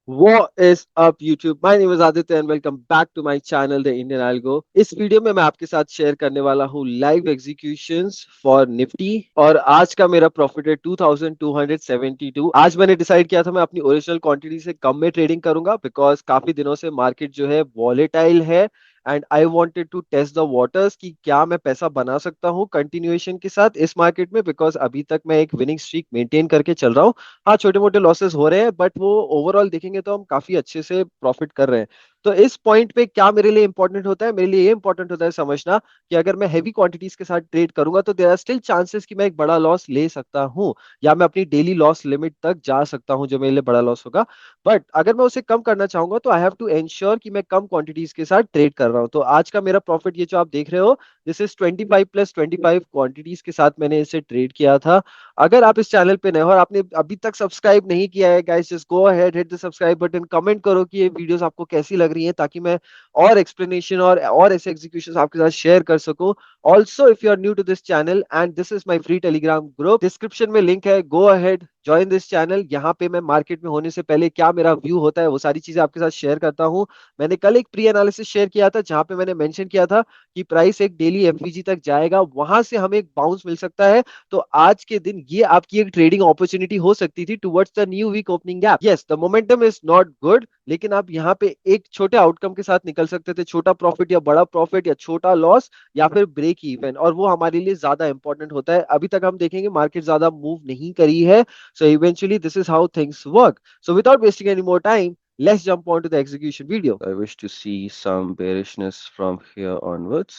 What is up YouTube? My name is Aditya and welcome back to my channel The Indian Algo। इस video में मैं आपके साथ share करने वाला हूँ लाइव एग्जीक्यूशंस फॉर निफ्टी और आज का मेरा प्रॉफिट है 2272। आज मैंने डिसाइड किया था मैं अपनी ओरिजिनल क्वांटिटी से कम में ट्रेडिंग करूंगा बिकॉज काफी दिनों से मार्केट जो है वॉलेटाइल है and I wanted to test the waters कि क्या मैं पैसा बना सकता हूँ कंटिन्यूएशन के साथ इस मार्केट में बिकॉज अभी तक मैं एक विनिंग स्ट्रीक मेंटेन करके चल रहा हूँ। हाँ, छोटे मोटे लॉसेस हो रहे हैं बट वो ओवरऑल देखेंगे तो हम काफी अच्छे से प्रॉफिट कर रहे हैं। तो इस पॉइंट पे क्या मेरे लिए इंपॉर्टेंट होता है, मेरे लिए ये इंपॉर्टेंट होता है समझना कि अगर मैं हैवी क्वांटिटीज के साथ ट्रेड करूंगा तो देयर आर स्टिल चांसेस कि मैं एक बड़ा लॉस ले सकता हूं या मैं अपनी डेली लॉस लिमिट तक जा सकता हूं जो मेरे लिए बड़ा लॉस होगा। बट अगर मैं उसे कम करना चाहूंगा तो आई हैव टू एंश्योर कि मैं कम क्वांटिटीज के साथ ट्रेड कर रहा हूं। तो आज का मेरा प्रॉफिट ये जो आप देख रहे हो दिस इज 25 + 25 क्वांटिटीज के साथ मैंने इसे ट्रेड किया था। अगर आप इस चैनल पे नए हो और आपने अभी तक सब्सक्राइब नहीं किया है guys just go ahead hit the subscribe button, comment करो कि ये वीडियोस आपको कैसी लग रही हैं ताकि मैं और एक्सप्लेनेशन और ऐसे एग्जीक्यूशंस आपके साथ शेयर कर सकूं। Also if you are new to this channel and this is my free Telegram group, description में लिंक है, go ahead join this channel. यहाँ पे मैं मार्केट में होने से पहले क्या मेरा व्यू होता है वो सारी चीजें आपके साथ शेयर करता हूँ। मैंने कल एक प्री एनालिसिस शेयर किया था जहां पे मैंने मेंशन किया था कि प्राइस एक डेली एफवीजी तक जाएगा, वहां से हमें एक बाउंस मिल सकता है। तो आज के दिन ये आपकी एक ट्रेडिंग अपॉर्चुनिटी हो सकती थी towards the new week opening gap. Yes, the momentum is not good लेकिन आप यहाँ पे एक छोटे आउटकम के साथ निकल सकते थे, छोटा प्रॉफिट या बड़ा प्रॉफिट या छोटा लॉस या फिर ब्रेक इवन, और वो हमारे लिए ज्यादा इंपॉर्टेंट होता है। अभी तक हम देखेंगे मार्केट ज्यादा मूव नहीं करी है। So eventually this is how things work. So without wasting any more time, let's jump on to the execution video. I wish to see some bearishness from here onwards.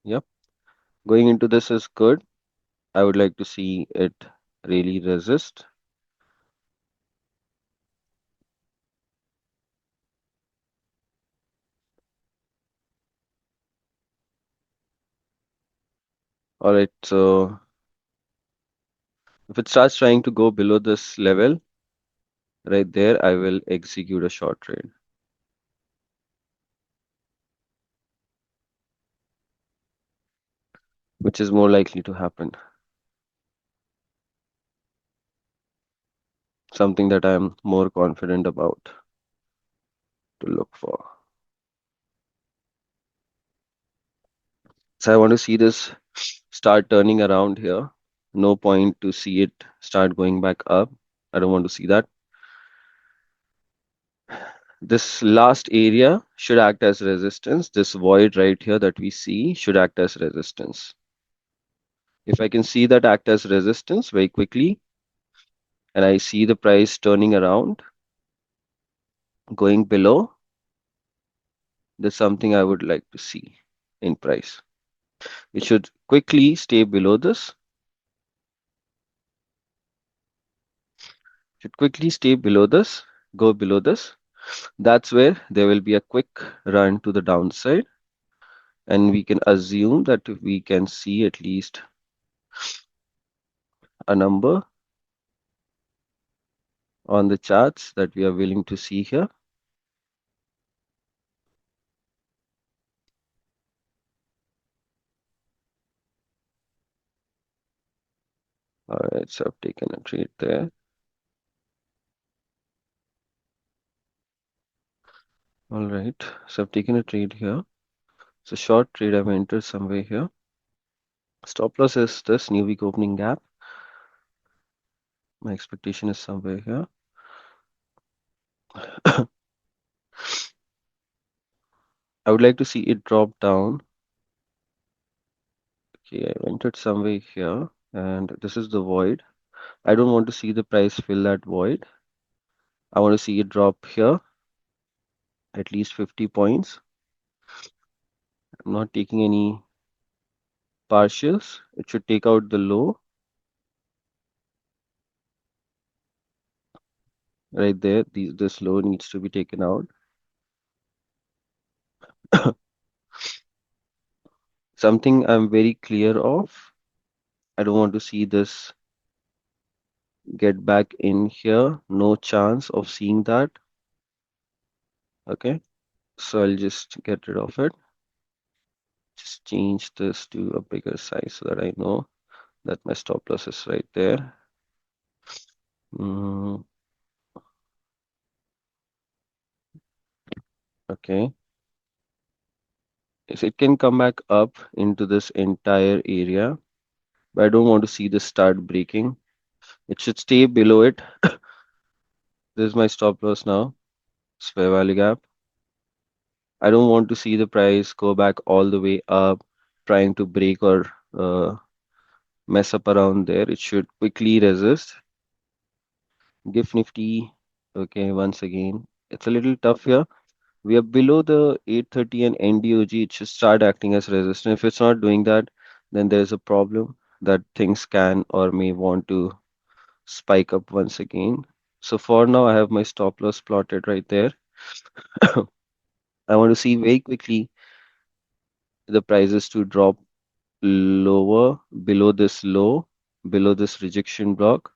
Yep, going into this is good. I would like to see it really resist. All right, so if it starts trying to go below this level right there, I will execute a short trade, which is more likely to happen. Something that I'm more confident about to look for. So I want to see this start turning around here. No point to see it start going back up. I don't want to see that. This last area should act as resistance. This void right here that we see should act as resistance. If I can see that act as resistance very quickly, and I see the price turning around, going below, that's something I would like to see in price. It should quickly stay below this. Should quickly stay below this, go below this. That's where there will be a quick run to the downside, and we can assume that we can see at least a number on the charts that we are willing to see here. All right, so I've taken a trade there. All right, so I've taken a trade here. So short trade I've entered somewhere here. Stop loss is this new week opening gap. My expectation is somewhere here. I would like to see it drop down. Okay, I entered somewhere here, and this is the void. I don't want to see the price fill that void. I want to see it drop here, at least 50 points. I'm not taking any partials. It should take out the low right there. This low needs to be taken out. Something I'm very clear of. I don't want to see this get back in here. No chance of seeing that. Okay. So I'll just get rid of it. Just change this to a bigger size so that I know that my stop loss is right there. Mm, okay. Yes, it can come back up into this entire area, but I don't want to see this start breaking. It should stay below it. This is my stop loss now. It's fair value gap. I don't want to see the price go back all the way up, trying to break or mess up around there. It should quickly resist. GIF Nifty. Okay, once again, it's a little tough here. We are below the 830 and NDOG. It should start acting as resistance. If it's not doing that, then there's a problem that things can or may want to spike up once again. So for now, I have my stop loss plotted right there. I want to see very quickly the prices to drop lower below this low, below this rejection block,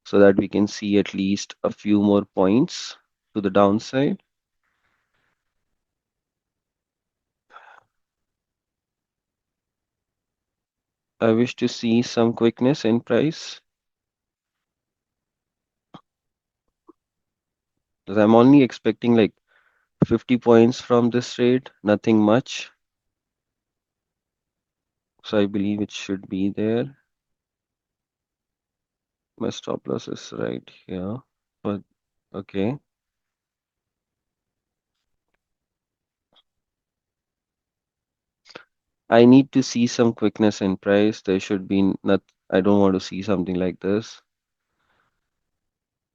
so that we can see at least a few more points to the downside. I wish to see some quickness in price, because I'm only expecting like 50 points from this trade, nothing much. So I believe it should be there. My stop loss is right here. But okay. I need to see some quickness in price. There should be not, I don't want to see something like this.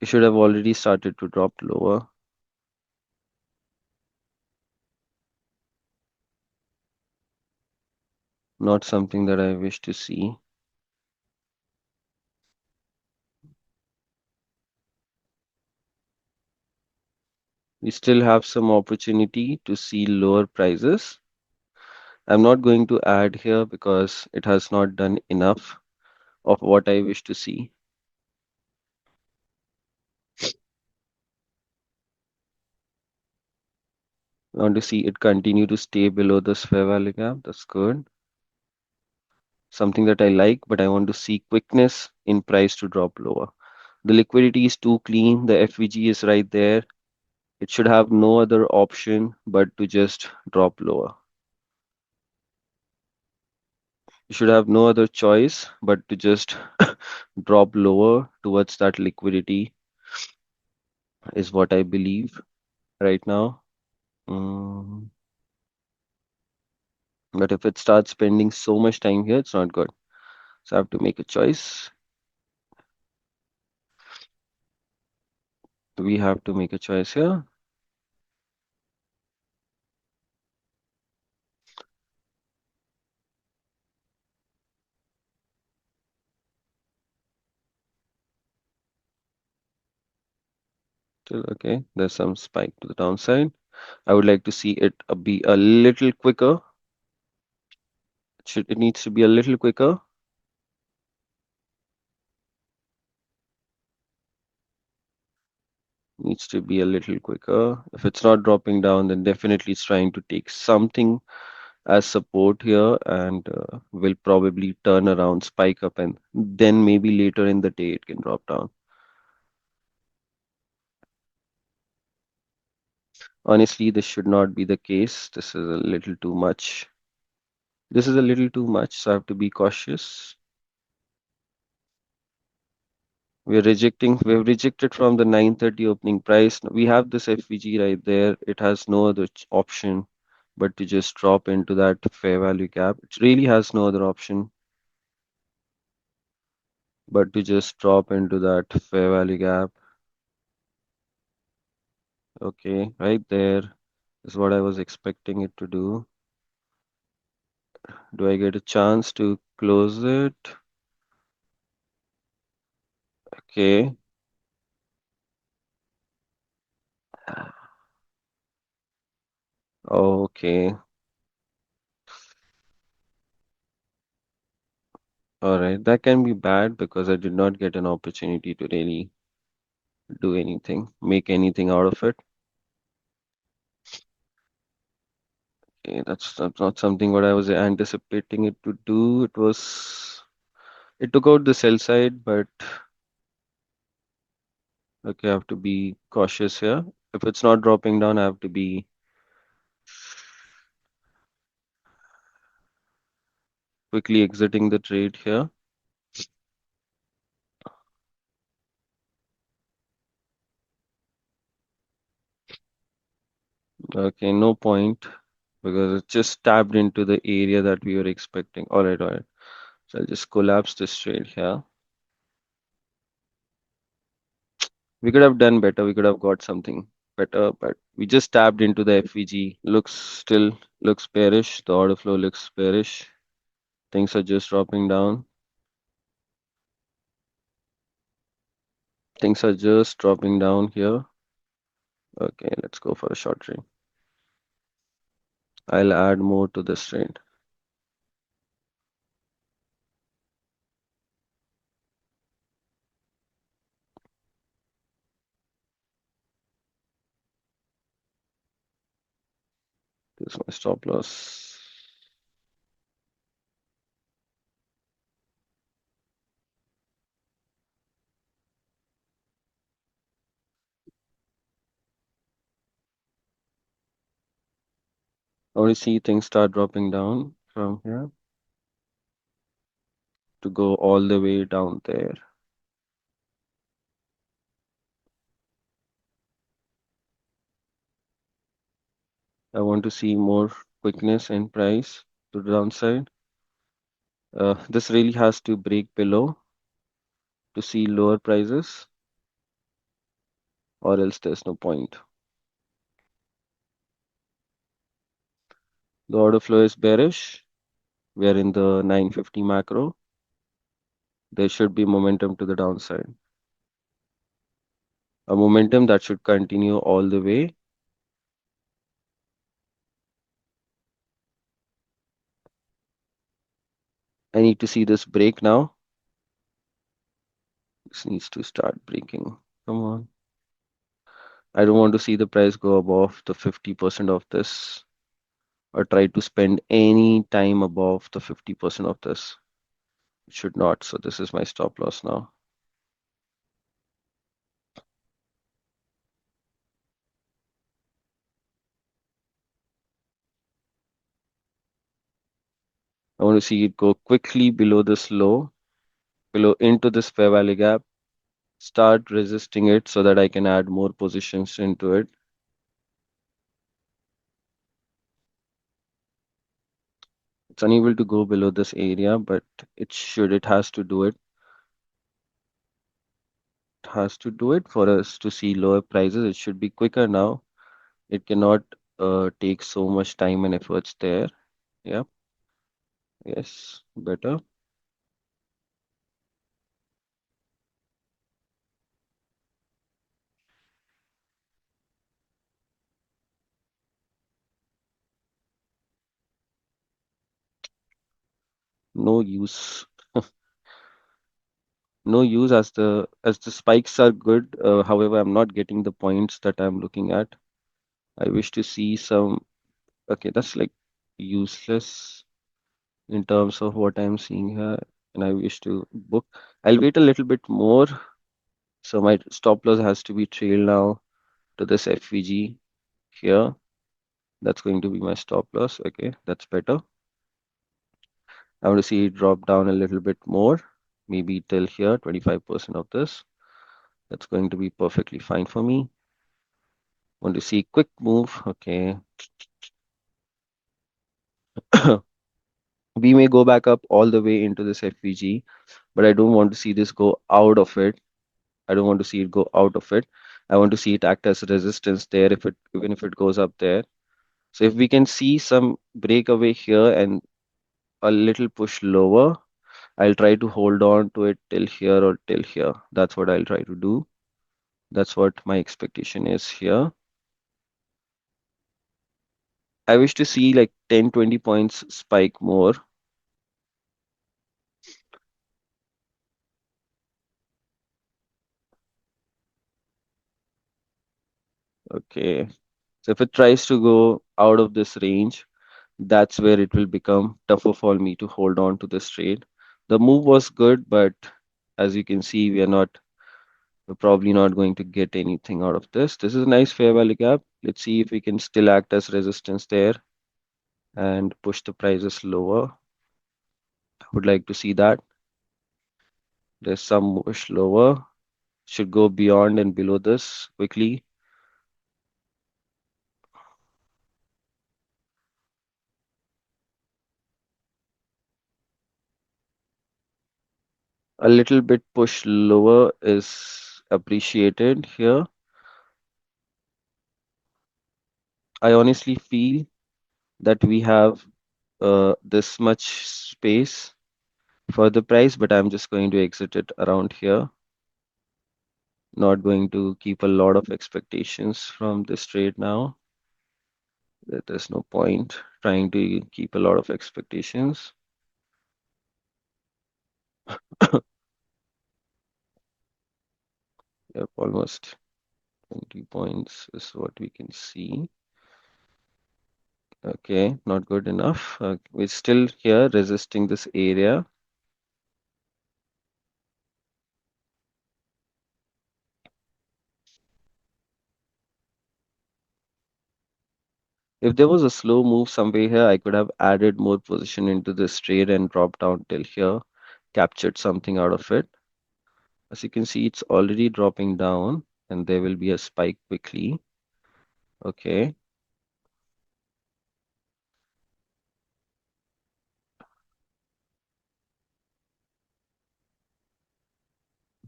It should have already started to drop lower, not something that I wish to see. We still have some opportunity to see lower prices. I'm not going to add here because it has not done enough of what I wish to see. I want to see it continue to stay below this fair value gap. That's good. Something that I like, but I want to see quickness in price to drop lower. The liquidity is too clean. The FVG is right there. It should have no other option but to just drop lower. You should have no other choice but to just drop lower towards that liquidity, is what I believe right now. Mm, but if it starts spending so much time here, it's not good. So I have to make a choice. We have to make a choice here. Still okay. There's some spike to the downside. I would like to see it be a little quicker. It needs to be a little quicker. Needs to be a little quicker. If it's not dropping down, then definitely it's trying to take something as support here and will probably turn around, spike up, and then maybe later in the day it can drop down. Honestly, this should not be the case. This is a little too much. This is a little too much, so I have to be cautious. We've rejected from the 930 opening price. We have this FVG right there. It has no other option but to just drop into that fair value gap. It really has no other option but to just drop into that fair value gap. Okay, right there is what I was expecting it to do. Do I get a chance to close it? Okay. Okay. All right. That can be bad because I did not get an opportunity to really do anything, make anything out of it. Okay, that's not something what I was anticipating it to do. It took out the sell side, but Okay, I have to be cautious here. If it's not dropping down, I have to be quickly exiting the trade here. Okay, no point because it just tapped into the area that we were expecting. All right, all right. So I'll just collapse this trade here. We could have done better. We could have got something better, but we just tapped into the FVG. Looks bearish. The order flow looks bearish. Things are just dropping down. Things are just dropping down here. Okay, let's go for a short trade. I'll add more to this trade. This is my stop loss. I want to see things start dropping down from here to go all the way down there. I want to see more quickness in price to the downside. This really has to break below to see lower prices, or else there's no point. The order flow is bearish. We are in the 950 macro. There should be momentum to the downside. A momentum that should continue all the way. I need to see this break now. This needs to start breaking. Come on. I don't want to see the price go above the 50% of this or try to spend any time above the 50% of this. It should not. So this is my stop loss now. I want to see it go quickly below this low, below into this fair value gap, start resisting it so that I can add more positions into it. It's unable to go below this area, but it has to do it. It has to do it for us to see lower prices. It should be quicker now. It cannot take so much time and efforts there. Yeah, yes, better. No use. No use as the spikes are good. However, I'm not getting the points that I'm looking at. I wish to see some. Okay, that's like useless in terms of what I'm seeing here, and I wish to book. I'll wait a little bit more. So my stop loss has to be trailed now to this FVG here. That's going to be my stop loss. Okay, that's better. I want to see it drop down a little bit more, maybe till here, 25% of this. That's going to be perfectly fine for me. Want to see quick move. Okay. We may go back up all the way into this FVG, but I don't want to see this go out of it. I don't want to see it go out of it. I want to see it act as resistance there if it even if it goes up there. So if we can see some breakaway here and a little push lower, I'll try to hold on to it till here or till here. That's what I'll try to do. That's what my expectation is here. I wish to see like 10, 20 points spike more. Okay. So if it tries to go out of this range, that's where it will become tougher for me to hold on to this trade. The move was good, but as you can see, we are not We're probably not going to get anything out of this. This is a nice fair value gap. Let's see if we can still act as resistance there and push the prices lower. I would like to see that. There's some push lower. Should go beyond and below this quickly. A little bit push lower is appreciated here. I honestly feel that we have this much space for the price, but I'm just going to exit it around here. Not going to keep a lot of expectations from this trade now. There's no point trying to keep a lot of expectations. Yep, almost 20 points is what we can see. Okay, not good enough. We're still here resisting this area. If there was a slow move somewhere here, I could have added more position into this trade and dropped down till here, captured something out of it. As you can see, it's already dropping down and there will be a spike quickly. Okay.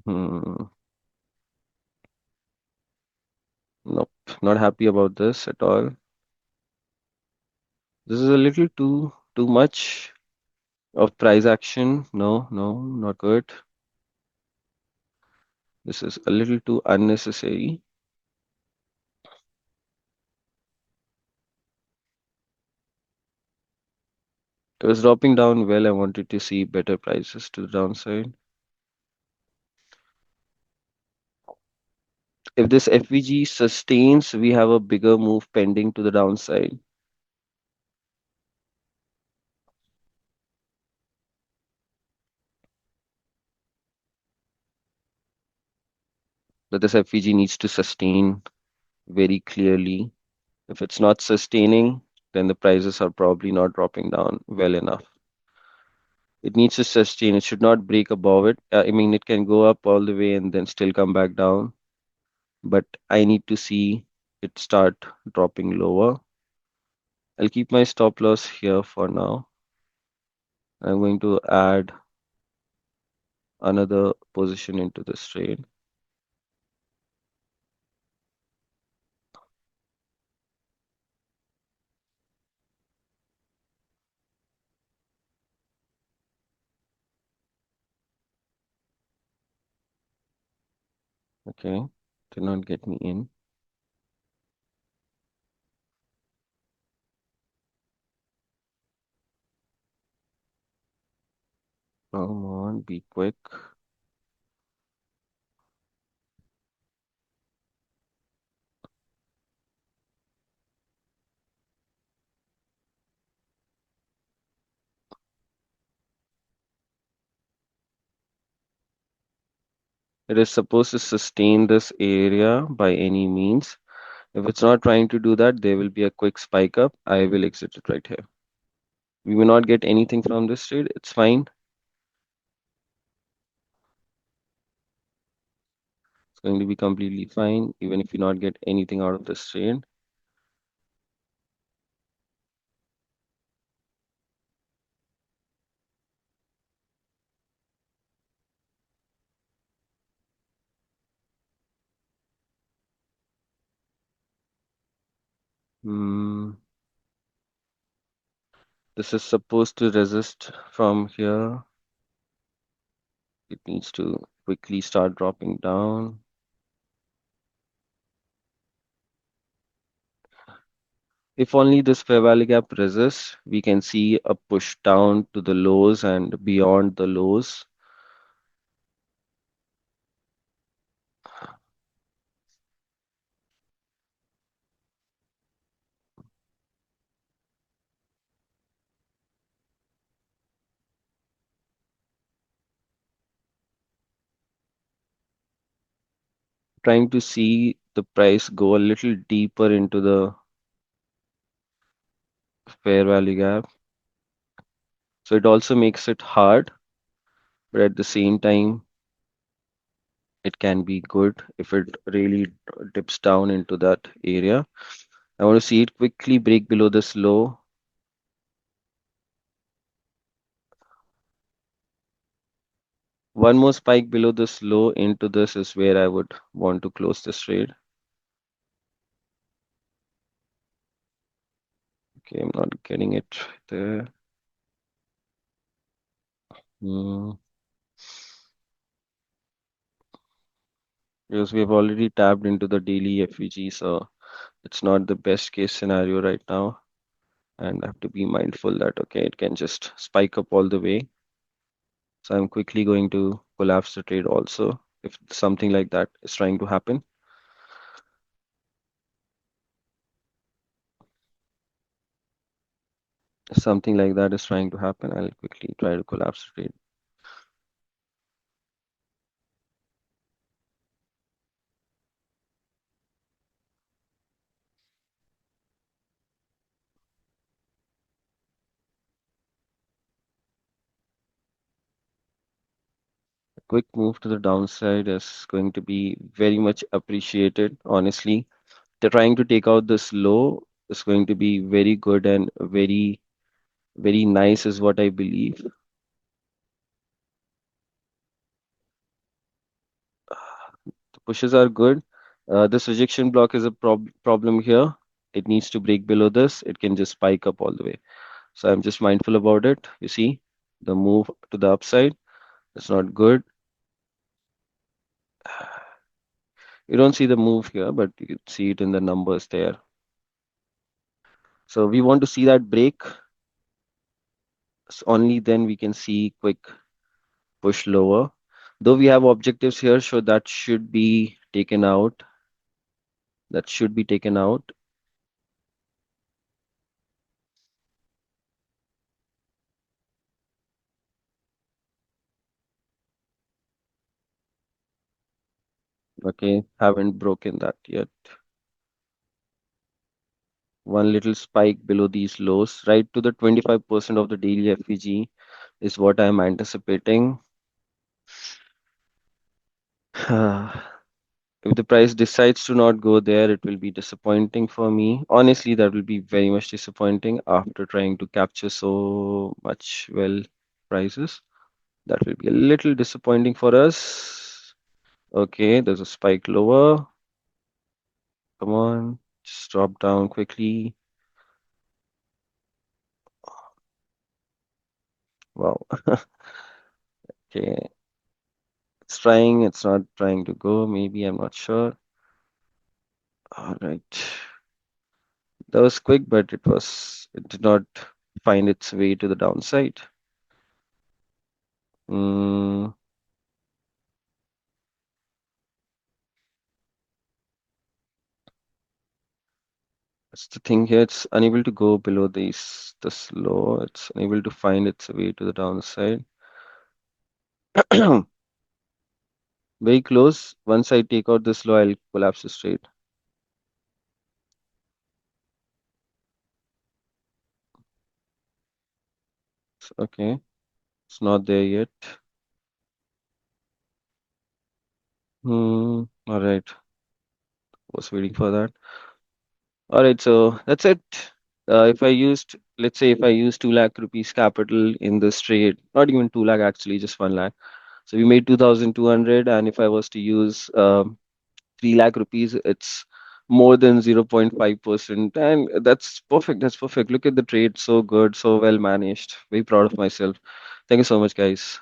Hmm. Nope, not happy about this at all. This is a little too much of price action. No, no, not good. This is a little too unnecessary. It was dropping down well. I wanted to see better prices to the downside. If this FVG sustains, we have a bigger move pending to the downside. But this FVG needs to sustain very clearly. If it's not sustaining, then the prices are probably not dropping down well enough. It needs to sustain. It should not break above it. I mean, it can go up all the way and then still come back down. But I need to see it start dropping lower. I'll keep my stop loss here for now. I'm going to add another position into this trade. Okay, did not get me in. Come on, be quick. It is supposed to sustain this area by any means. If it's not trying to do that, there will be a quick spike up. I will exit it right here. We will not get anything from this trade. It's fine. It's going to be completely fine, even if you not get anything out of this trade. Hmm. This is supposed to resist from here. It needs to quickly start dropping down. If only this fair value gap resists, we can see a push down to the lows and beyond the lows. trying to see the price go a little deeper into the fair value gap. So it also makes it hard, but at the same time, it can be good if it really dips down into that area. I want to see it quickly break below this low. One more spike below this low into this is where I would want to close this trade. Okay, I'm not getting it there. Hmm. Because we have already tapped into the daily FVG, so it's not the best case scenario right now. And I have to be mindful that, okay, it can just spike up all the way. So I'm quickly going to collapse the trade also if something like that is trying to happen. If something like that is trying to happen, I'll quickly try to collapse the trade. A quick move to the downside is going to be very much appreciated, honestly. They're trying to take out this low is going to be very good and very, very nice, is what I believe. The pushes are good. This rejection block is a problem here. It needs to break below this. It can just spike up all the way. So I'm just mindful about it. You see, the move to the upside, it's not good. You don't see the move here, but you can see it in the numbers there. So we want to see that break. Only then we can see quick push lower. Though we have objectives here, so that should be taken out. That should be taken out. Okay, haven't broken that yet. One little spike below these lows, right to the 25% of the daily FVG is what I'm anticipating. If the price decides to not go there, it will be disappointing for me. Honestly, that will be very much disappointing after trying to capture so much well prices. That will be a little disappointing for us. Okay, there's a spike lower. Come on, just drop down quickly. Wow. Okay, it's trying, it's not trying to go. Maybe I'm not sure. All right. That was quick, but it did not find its way to the downside. Mm, that's the thing here. It's unable to go below this low. It's unable to find its way to the downside. Very close. Once I take out this low, I'll collapse the trade. Okay, it's not there yet. All right. Was waiting for that. All right, so that's it. If I used, let's say, if I used 2 lakh rupees capital in this trade, not even 2 lakh actually, just 1 lakh. So we made 2,200, and if I was to use 3 lakh rupees, it's more than 0.5%, and that's perfect. That's perfect. Look at the trade, so good, so well managed. Very proud of myself. Thank you so much, guys.